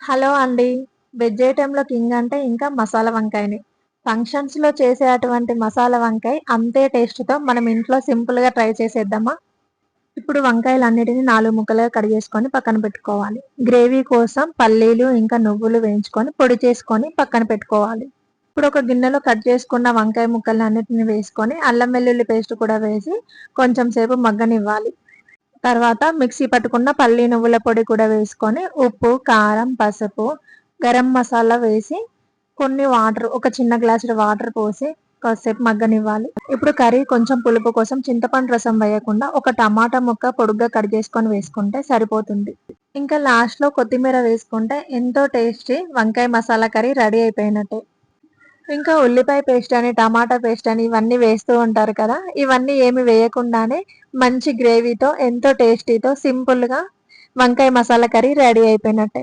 Hello అండి. Veg ఐటెమ్‌లో king అంటే ఇంకా మసాలా వంకాయనే. ఫంక్షన్స్‌లో చేసే అటువంటి మసాలా వంకాయ అంతే టేస్ట్‌తో మనం ఇంట్లో సింపుల్‌గా ట్రై చేసేద్దామా? ఇప్పుడు వంకాయలన్నిటిని 4 ముక్కలుగా కడిగేసుకొని పక్కన పెట్టుకోవాలి. గ్రేవీ కోసం పల్లీలు, ఇంకా నువ్వులు వేయించుకొని పొడి చేసుకొని పక్కన పెట్టుకోవాలి. ఇప్పుడు ఒక గిన్నెలో కట్ చేసుకున్న వంకాయ ముక్కలన్నిటిని వేసుకొని అల్లం వెల్లుల్లి పేస్ట్ కూడా వేసి కొంచెం సేపు మగ్గనివ్వాలి. తర్వాత మిక్సీ పట్టుకున్న పల్లి నువ్వుల పొడి కూడా వేసుకొని ఉప్పు, కారం, పసుపు, గరం మసాలా వేసి కొన్ని వాటర్ ఒక చిన్న గ్లాసుడు వాటర్ పోసి కాసేపు మగ్గనివ్వాలి. ఇప్పుడు కర్రీ కొంచెం పులుపు కోసం చింతపండు రసం వేయకుండా ఒక టమాటా ముక్క పొడుగ్గా కట్ చేసుకొని వేసుకుంటే సరిపోతుంది. ఇంకా లాస్ట్‌లో కొత్తిమీర వేసుకుంటే ఎంతో టేస్టీ వంకాయ మసాలా కర్రీ రెడీ అయిపోయినట్టే. ఇంకా ఉల్లిపాయ పేస్ట్ అని, టమాటా పేస్ట్ అని ఇవన్నీ వేస్తూ ఉంటారు కదా! ఇవన్నీ ఏమి వేయకుండానే మంచి గ్రేవీతో ఎంతో టేస్టీతో సింపుల్‌గా వంకాయ మసాలా కర్రీ రెడీ అయిపోయినట్టే.